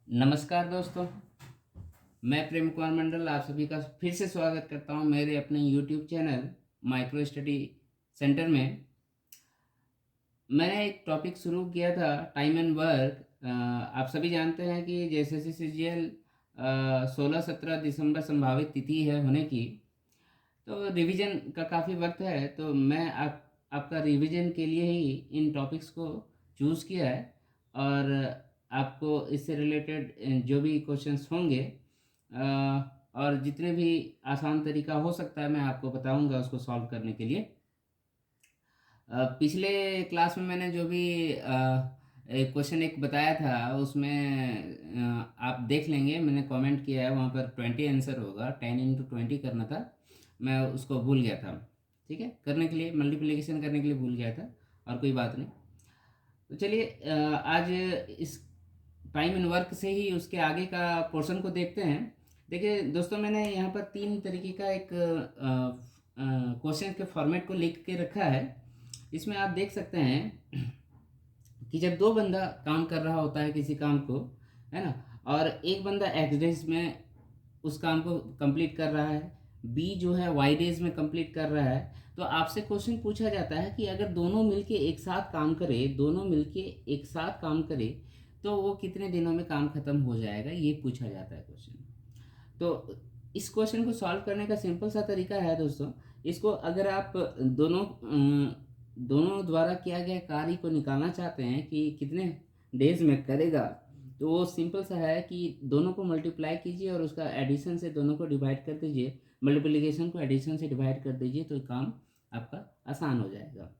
नमस्कार दोस्तों, मैं प्रेम कुमार मंडल आप सभी का फिर से स्वागत करता हूं मेरे अपने YouTube channel micro study centre में। मैंने एक टॉपिक शुरू किया था टाइम एंड वर्क। आप सभी जानते हैं कि जेएसएससी सीजीएल 16-17 दिसंबर संभावित तिथि है होने की। तो रिवीजन का काफ़ी वक्त है, तो मैं आपका रिवीजन के लिए ही इन टॉपिक्स को चूज़ किया है। और आपको इससे रिलेटेड जो भी क्वेश्चंस होंगे और जितने भी आसान तरीका हो सकता है मैं आपको बताऊंगा उसको सॉल्व करने के लिए। पिछले क्लास में मैंने जो भी एक क्वेश्चन एक बताया था उसमें आप देख लेंगे, मैंने कमेंट किया है वहाँ पर 20 आंसर होगा, 10 × 20 करना था। मैं उसको भूल गया था, ठीक है, करने के लिए मल्टीप्लिकेशन करने के लिए भूल गया था, और कोई बात नहीं। तो चलिए आज इस टाइम एंड वर्क से ही उसके आगे का पोर्शन को देखते हैं। देखिए दोस्तों, मैंने यहाँ पर 3 तरीके का एक क्वेश्चन के फॉर्मेट को लिख के रखा है। इसमें आप देख सकते हैं कि जब दो बंदा काम कर रहा होता है किसी काम को, है ना, और एक बंदा एक्स डेज में उस काम को कंप्लीट कर रहा है, बी जो है वाई डेज में कंप्लीट कर रहा है, तो आपसे क्वेश्चन पूछा जाता है कि अगर दोनों मिलके एक साथ काम करे, दोनों मिलके एक साथ काम करे तो वो कितने दिनों में काम खत्म हो जाएगा, ये पूछा जाता है क्वेश्चन। तो इस क्वेश्चन को सॉल्व करने का सिंपल सा तरीका है दोस्तों। इसको अगर आप दोनों द्वारा किया गया कार्य को निकालना चाहते हैं कि कितने डेज में करेगा, तो वो सिंपल सा है कि दोनों को मल्टीप्लाई कीजिए और उसका एडिशन से दोनों को डिवाइड कर दीजिए, मल्टीप्लिकेशन को एडिशन से डिवाइड कर दीजिए, तो काम आपका आसान हो जाएगा।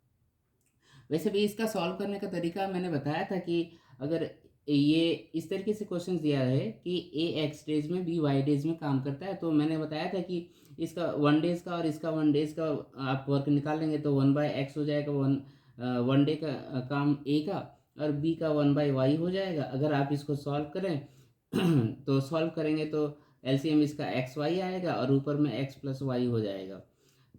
वैसे भी इसका सॉल्व करने का तरीका मैंने बताया था कि अगर ये इस तरीके से क्वेश्चन दिया है कि ए एक्स डेज में बी वाई डेज में काम करता है, तो मैंने बताया था कि इसका 1 डेज का और इसका 1 डेज का आप वर्क निकाल लेंगे तो 1/x हो जाएगा। 1 डे का काम ए का, और बी का 1/y हो जाएगा। अगर आप इसको सॉल्व करें तो सॉल्व करेंगे तो एलसीएम इसका एक्स वाई आएगा और ऊपर में एक्स प्लस वाई हो जाएगा।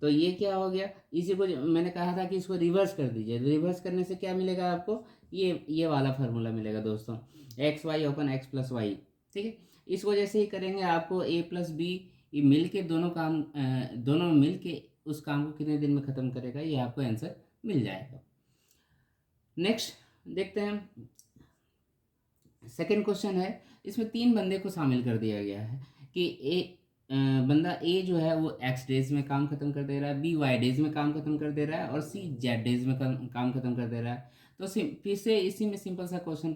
तो ये क्या हो गया, इसी को मैंने कहा था कि इसको रिवर्स कर दीजिए। रिवर्स करने से क्या मिलेगा आपको, ये वाला फार्मूला मिलेगा दोस्तों, x y open x plus y. ठीक है, इसको जैसे ही करेंगे आपको ए प्लस बी मिल के दोनों मिल के उस काम को कितने दिन में ख़त्म करेगा, ये आपको आंसर मिल जाएगा। नेक्स्ट देखते हैं, सेकेंड क्वेश्चन है। इसमें 3 बंदे को शामिल कर दिया गया है कि बंदा ए जो है वो एक्स डेज में काम खत्म कर दे रहा है, बी वाई डेज में काम खत्म कर दे रहा है, और सी जेड डेज में काम खत्म कर दे रहा है। तो फिर से इसी में सिंपल सा क्वेश्चन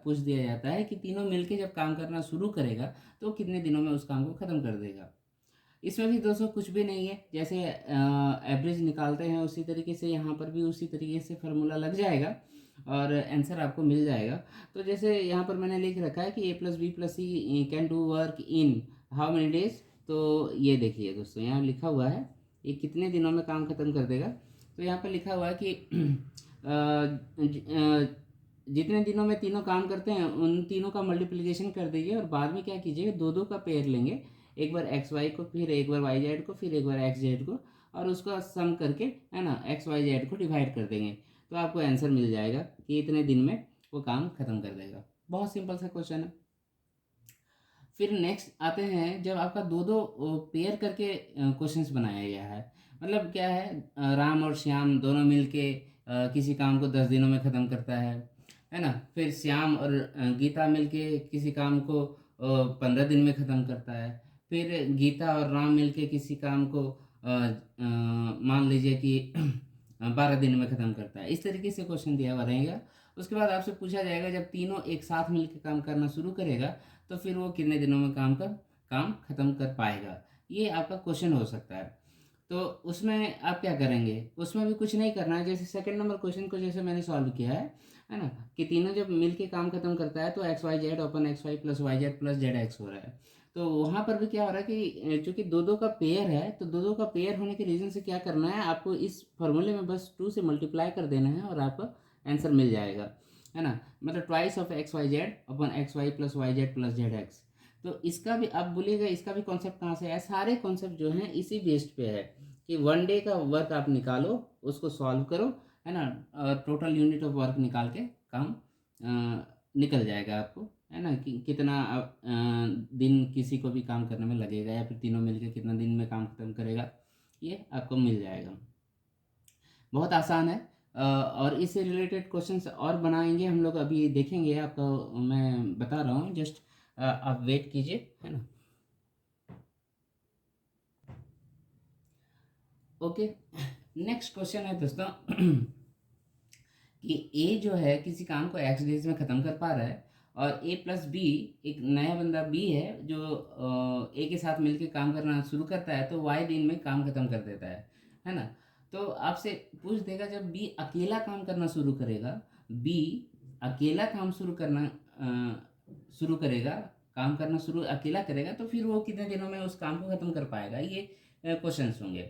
पूछ दिया जाता है कि तीनों मिलके जब काम करना शुरू करेगा तो कितने दिनों में उस काम को खत्म कर देगा। इसमें भी दोस्तों कुछ भी नहीं है, जैसे एवरेज निकालते हैं उसी तरीके से यहाँ पर भी उसी तरीके से फार्मूला लग जाएगा और आंसर आपको मिल जाएगा। तो जैसे यहाँ पर मैंने लिख रखा है कि A plus B plus C can do work in how many days. तो ये देखिए दोस्तों, यहाँ लिखा हुआ है ये कितने दिनों में काम खत्म कर देगा। तो यहाँ पर लिखा हुआ है कि जितने दिनों में तीनों काम करते हैं उन तीनों का मल्टीप्लिकेशन कर दीजिए, और बाद में क्या कीजिएगा, दो दो का पेयर लेंगे, एक बार एक्स वाई को, फिर एक बार वाई जेड को, फिर एक बार एक्स जेड को, और उसका सम करके, है ना, एक्स वाई जेड को डिवाइड कर देंगे, तो आपको आंसर मिल जाएगा कि इतने दिन में वो काम खत्म कर देगा। बहुत सिंपल सा क्वेश्चन है। फिर नेक्स्ट आते हैं, जब आपका दो दो पेयर करके क्वेश्चंस बनाया गया है, मतलब क्या है, राम और श्याम दोनों मिलके किसी काम को 10 दिनों में ख़त्म करता है ना। फिर श्याम और गीता मिलके किसी काम को 15 दिन में ख़त्म करता है। फिर गीता और राम मिलके किसी काम को मान लीजिए कि 12 दिन में ख़त्म करता है। इस तरीके से क्वेश्चन दिया हुआ रहेगा। उसके बाद आपसे पूछा जाएगा जब तीनों एक साथ मिलकर काम करना शुरू करेगा तो फिर वो कितने दिनों में काम खत्म कर पाएगा, ये आपका क्वेश्चन हो सकता है। तो उसमें आप क्या करेंगे, उसमें भी कुछ नहीं करना है। जैसे सेकंड नंबर क्वेश्चन को जैसे मैंने सॉल्व किया है ना, कि तीनों जब मिलके काम खत्म करता है तो x y z upon x y plus y z plus z x हो रहा है। तो वहाँ पर भी क्या हो रहा है कि चूंकि दो दो का पेयर है, तो दो दो का पेयर होने के रीज़न से क्या करना है, आपको इस फॉर्मूले में बस 2 से मल्टीप्लाई कर देना है और आपको आंसर मिल जाएगा, है ना। मतलब twice of x y z upon x y plus y z plus z x. तो इसका भी आप बोलिएगा, इसका भी कॉन्सेप्ट कहाँ से है, सारे कॉन्सेप्ट जो हैं इसी बेस्ड पे है कि 1 डे का वर्क आप निकालो, उसको सॉल्व करो, है ना, और टोटल यूनिट ऑफ वर्क निकाल के काम निकल जाएगा आपको है ना, कि कितना दिन किसी को भी काम करने में लगेगा, या फिर तीनों मिलकर कितना दिन में काम खत्म करेगा, ये आपको मिल जाएगा। बहुत आसान है। और इससे रिलेटेड क्वेश्चंस और बनाएंगे हम लोग, अभी देखेंगे, आपको मैं बता रहा हूँ, जस्ट आप वेट कीजिए, है ना। ओके, नेक्स्ट क्वेश्चन है दोस्तों कि ए जो है किसी काम को एक्स डेज में ख़त्म कर पा रहा है, और ए प्लस बी, एक नया बंदा बी है जो ए के साथ मिलकर काम करना शुरू करता है, तो वाई दिन में काम ख़त्म कर देता है ना। तो आपसे पूछ देगा, जब बी अकेला काम करना शुरू करेगा, बी अकेला काम शुरू करेगा, काम करना शुरू अकेला करेगा, तो फिर वो कितने दिनों में उस काम को ख़त्म कर पाएगा, ये क्वेश्चंस होंगे।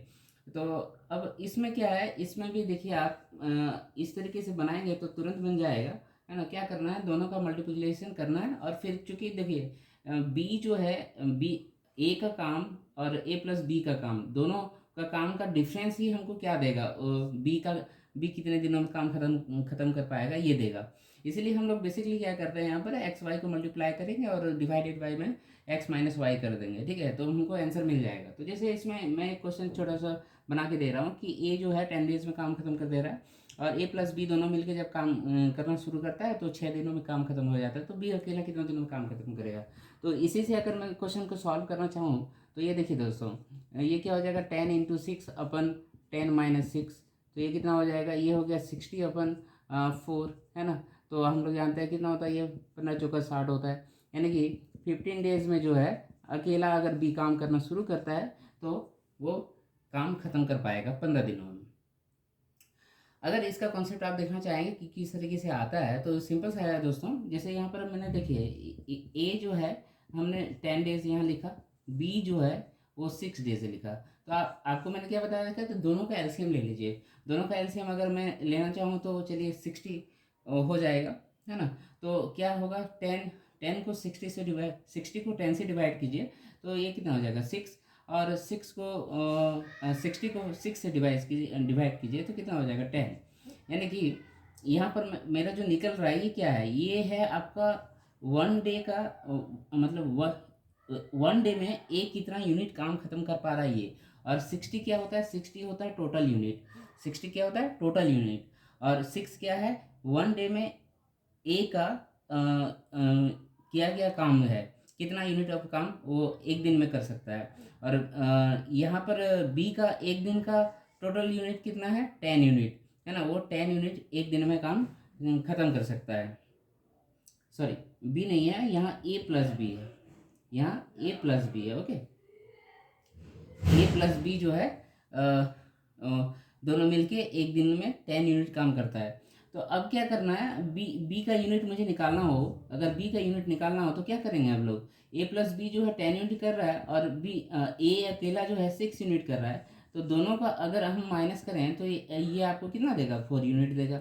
तो अब इसमें क्या है, इसमें भी देखिए आप इस तरीके से बनाएंगे तो तुरंत बन जाएगा, है ना। क्या करना है, दोनों का मल्टीप्लिकेशन करना है, और फिर चूंकि देखिए बी जो है, बी ए का काम और ए प्लस बी का काम, दोनों का काम का डिफरेंस ही हमको क्या देगा, बी कितने दिनों में काम खत्म खत्म कर पाएगा, ये देगा। इसीलिए हम लोग बेसिकली क्या करते हैं, यहाँ पर एक्स वाई को मल्टीप्लाई करेंगे और डिवाइडेड बाई में एक्स माइनस वाई कर देंगे, ठीक है, तो हमको आंसर मिल जाएगा। तो जैसे इसमें मैं एक क्वेश्चन छोटा सा बना के दे रहा हूँ कि ए जो है 10 डेज में काम खत्म कर दे रहा है, और ए प्लस बी दोनों मिलकर जब काम करना शुरू करता है तो 6 दिनों में काम खत्म हो जाता है, तो बी अकेला कितने दिनों में काम खत्म करेगा। तो इसी से अगर मैं क्वेश्चन को सॉल्व करना चाहूँ, तो ये देखिए दोस्तों, ये क्या हो जाएगा, 10 × 6 अपन 10 - 6, तो ये कितना हो जाएगा, ये हो गया 60/4, है ना। तो हम लोग जानते हैं कितना होता है, ये 15×4 = 60 होता है, यानी कि 15 डेज में जो है अकेला अगर बी काम करना शुरू करता है तो वो काम खत्म कर पाएगा 15 दिनों में। अगर इसका कॉन्सेप्ट आप देखना चाहेंगे कि किस तरीके से आता है, तो सिंपल सा है दोस्तों। जैसे यहाँ पर मैंने देखिए ए जो है हमने 10 डेज यहाँ लिखा, बी जो है वो 6 डेज लिखा, तो आपको मैंने क्या बताया था, तो दोनों का एलसीएम ले लीजिए। दोनों का एलसीएम अगर मैं लेना चाहूँ तो चलिए 60 हो जाएगा, है ना। तो क्या होगा, 60 को 10 से डिवाइड कीजिए, तो ये कितना हो जाएगा 6, और 60 को 6 से डिवाइड कीजिए तो कितना हो जाएगा 10, यानी कि यहाँ पर मेरा जो निकल रहा है ये क्या है, ये है आपका 1 डे का मतलब 1 डे में एक कितना यूनिट काम खत्म कर पा रहा है ये। और 60 क्या होता है, 60 होता है टोटल यूनिट, 60 क्या होता है टोटल यूनिट, और 6 क्या है, 1 डे में ए का किया गया काम है, कितना यूनिट ऑफ काम वो एक दिन में कर सकता है। और यहाँ पर बी का एक दिन का टोटल यूनिट कितना है, 10 यूनिट, है ना। वो 10 यूनिट एक दिन में काम खत्म कर सकता है। सॉरी, बी नहीं है, यहाँ ए प्लस बी है, यहाँ ए प्लस बी है, ओके। ए प्लस बी जो है दोनों मिलके एक दिन में 10 यूनिट काम करता है। तो अब क्या करना है, बी का यूनिट मुझे निकालना हो, अगर बी का यूनिट निकालना हो तो क्या करेंगे हम लोग, ए प्लस बी जो है 10 यूनिट कर रहा है, और ए अकेला जो है 6 यूनिट कर रहा है, तो दोनों का अगर हम माइनस करें तो ये आपको कितना देगा, 4 यूनिट देगा,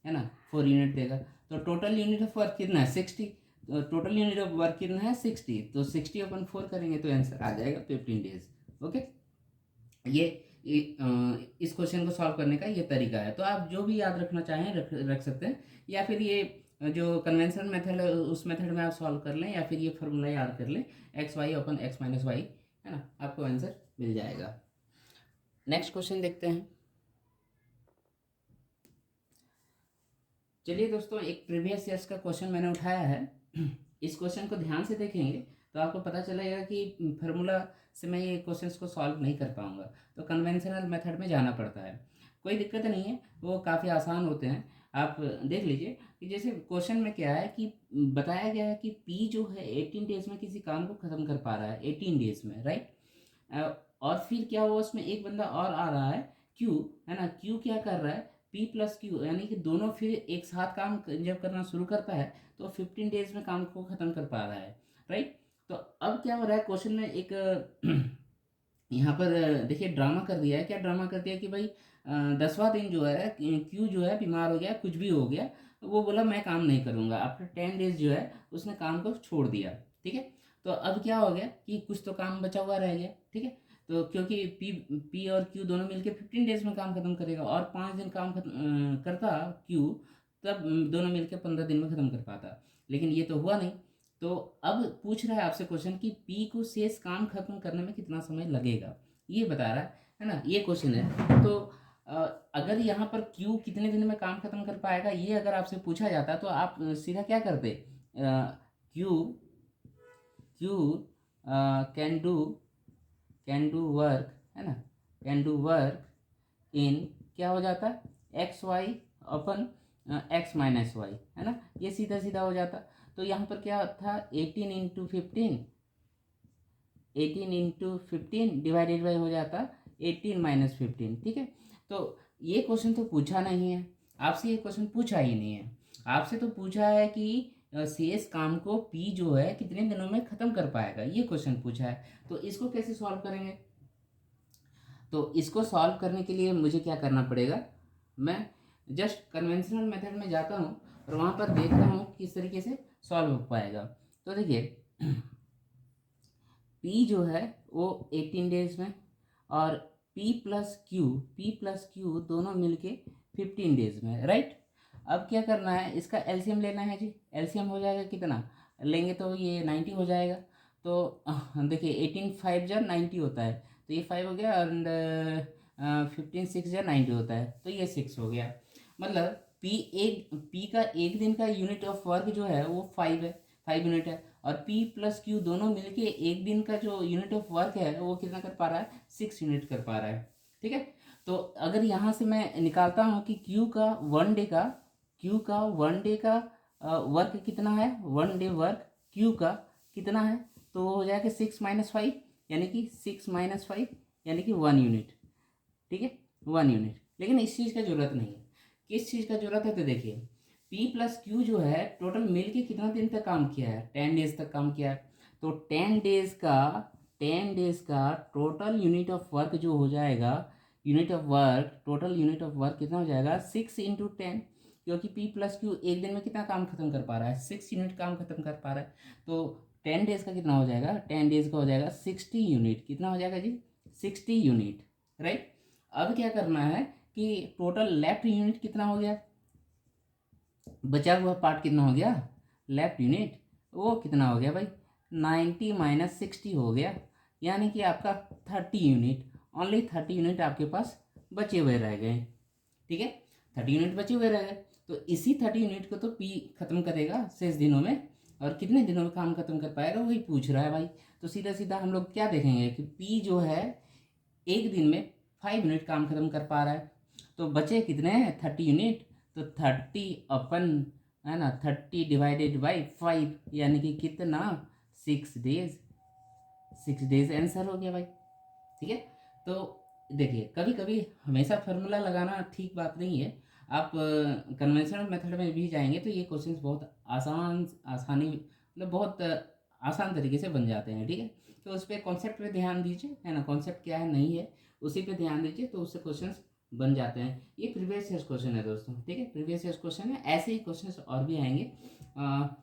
है ना, 4 यूनिट देगा। तो टोटल यूनिट ऑफ वर्क कितना है, 60, तो टोटल यूनिट ऑफ वर्क कितना है 60, तो 60/4 करेंगे तो आंसर आ जाएगा 15 डेज, ओके। ये इस क्वेश्चन को सॉल्व करने का ये तरीका है। तो आप जो भी याद रखना चाहें रख सकते हैं, या फिर ये जो कन्वेंशनल मेथड है उस मेथड में आप सॉल्व कर लें, या फिर ये फार्मूला याद कर लें, XY/X - Y, है ना, आपको आंसर मिल जाएगा। नेक्स्ट क्वेश्चन देखते हैं। चलिए दोस्तों, एक प्रीवियस ईयर्स का क्वेश्चन मैंने उठाया है। इस क्वेश्चन को ध्यान से देखेंगे तो आपको पता चलेगा कि फार्मूला से मैं ये क्वेश्चंस को सॉल्व नहीं कर पाऊंगा, तो कन्वेंशनल मेथड में जाना पड़ता है। कोई दिक्कत नहीं है, वो काफ़ी आसान होते हैं। आप देख लीजिए कि जैसे क्वेश्चन में क्या है कि बताया गया है कि पी जो है 18 डेज में किसी काम को ख़त्म कर पा रहा है, 18 डेज में, राइट। और फिर क्या हुआ, उसमें एक बंदा और आ रहा है क्यू, है ना। क्यू क्या कर रहा है, पी प्लस क्यू, यानी कि दोनों फिर एक साथ काम जब करना शुरू करता है तो 15 डेज में काम को ख़त्म कर पा रहा है, राइट। तो अब क्या हो रहा है, क्वेश्चन में एक यहाँ पर देखिए ड्रामा कर दिया है। क्या ड्रामा कर दिया कि भाई 10वां दिन जो है क्यू जो है बीमार हो गया, कुछ भी हो गया, वो बोला मैं काम नहीं करूँगा, आफ्टर 10 डेज जो है उसने काम को छोड़ दिया, ठीक है। तो अब क्या हो गया कि कुछ तो काम बचा हुआ रह गया, ठीक है। तो क्योंकि पी और क्यू दोनों मिलके 15 डेज में काम खत्म करेगा, और 5 दिन काम करता क्यू, तब दोनों मिलके 15 दिन में ख़त्म कर पाता, लेकिन ये तो हुआ नहीं। तो अब पूछ रहा है आपसे क्वेश्चन कि पी को शेष काम खत्म करने में कितना समय लगेगा, ये बता रहा है ना, ये क्वेश्चन है। तो अ, अगर यहाँ पर क्यू कितने दिन में काम खत्म कर पाएगा, ये अगर आपसे पूछा जाता तो आप सीधा क्या करते, Q Q can do work, है ना, कैन डू वर्क इन, क्या हो जाता है, एक्स वाई अपन एक्स माइनस वाई, है ना, ये सीधा सीधा हो जाता। तो यहाँ पर क्या था, 18 इंटू 15 डिवाइडेड बाई हो जाता 18 - 15, ठीक है। तो ये क्वेश्चन तो पूछा नहीं है आपसे, ये क्वेश्चन पूछा ही नहीं है आपसे, तो पूछा है कि शेष काम को पी जो है कितने दिनों में ख़त्म कर पाएगा, ये क्वेश्चन पूछा है। तो इसको कैसे सॉल्व करेंगे, तो इसको सॉल्व करने के लिए मुझे क्या करना पड़ेगा, मैं जस्ट कन्वेंशनल मेथड में जाता हूँ और वहाँ पर देखता हूँ किस तरीके से सॉल्व हो पाएगा। तो देखिए P जो है वो 18 डेज में, और P प्लस क्यू दोनों मिलके 15 डेज में, राइट। अब क्या करना है, इसका एलसीएम लेना है जी। एलसीएम हो जाएगा कितना लेंगे, तो ये 90 हो जाएगा। तो देखिए 18 5 जा 90 होता है, तो ये 5 हो गया, एंड 15 6 जा 90 होता है, तो ये 6 हो गया। मतलब पी का एक दिन का यूनिट ऑफ वर्क जो है वो 5 है, 5 यूनिट है। और P प्लस क्यू दोनों मिलके एक दिन का जो यूनिट ऑफ वर्क है वो कितना कर पा रहा है, 6 यूनिट कर पा रहा है, ठीक है। तो अगर यहाँ से मैं निकालता हूँ कि Q का 1 डे का वर्क कितना है, 1 डे वर्क Q का कितना है, तो वो हो जाएगा 6 - 5, यानी कि 6 - 5 यानी कि 1 यूनिट, ठीक है, 1 यूनिट। लेकिन इस चीज़ का जरूरत नहीं है, किस चीज़ का जरूरत है, तो देखिए P प्लस क्यू जो है टोटल मिल के कितना दिन तक काम किया है, 10 डेज तक काम किया है। तो 10 डेज का टोटल यूनिट ऑफ वर्क जो हो जाएगा, टोटल यूनिट ऑफ वर्क कितना हो जाएगा, 6 × 10, क्योंकि P प्लस क्यू एक दिन में कितना काम खत्म कर पा रहा है, 6 यूनिट काम खत्म कर पा रहा है। तो 10 डेज का कितना हो जाएगा, 10 डेज का हो जाएगा 60 यूनिट, कितना हो जाएगा जी, 60 यूनिट, राइट। अब क्या करना है कि टोटल लेफ्ट यूनिट कितना हो गया, बचा हुआ पार्ट कितना हो गया, लेफ्ट यूनिट, वो कितना हो गया भाई, 90 - 60 हो गया, यानी कि आपका 30 यूनिट, ओनली 30 यूनिट आपके पास बचे हुए रह गए, ठीक है, 30 यूनिट बचे हुए रह गए। तो इसी 30 यूनिट को तो पी खत्म करेगा शेष दिनों में, और कितने दिनों में काम खत्म कर पाएगा वही पूछ रहा है भाई। तो सीधा सीधा हम लोग क्या देखेंगे कि पी जो है एक दिन में 5 यूनिट काम खत्म कर पा रहा है, तो बचे कितने हैं, 30 यूनिट। तो 30 अपन, है ना, 30 डिवाइडेड बाई 5, यानी कि कितना, 6 डेज, 6 डेज आंसर हो गया भाई, ठीक है। तो देखिए कभी कभी हमेशा फार्मूला लगाना ठीक बात नहीं है, आप कन्वेंशनल मेथड में भी जाएंगे तो ये क्वेश्चंस बहुत आसानी मतलब बहुत आसान तरीके से बन जाते हैं, ठीक है। तो उस पर कॉन्सेप्ट पे ध्यान दीजिए, है ना, कॉन्सेप्ट क्या है नहीं है उसी पे ध्यान दीजिए, तो उससे क्वेश्चंस बन जाते हैं। ये प्रीवियस ईयर क्वेश्चन है दोस्तों, ठीक है, प्रीवियस ईयर क्वेश्चन है, ऐसे ही क्वेश्चंस और भी आएंगे।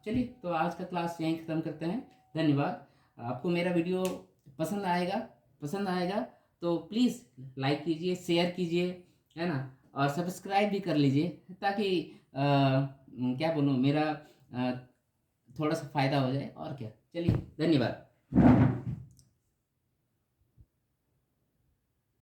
चलिए तो आज का क्लास यहीं ख़त्म करते हैं, धन्यवाद। आपको मेरा वीडियो पसंद आएगा तो प्लीज़ लाइक कीजिए, शेयर कीजिए, है ना, और सब्सक्राइब भी कर लीजिए, ताकि क्या बोलूँ, मेरा थोड़ा सा फ़ायदा हो जाए, और क्या। चलिए धन्यवाद।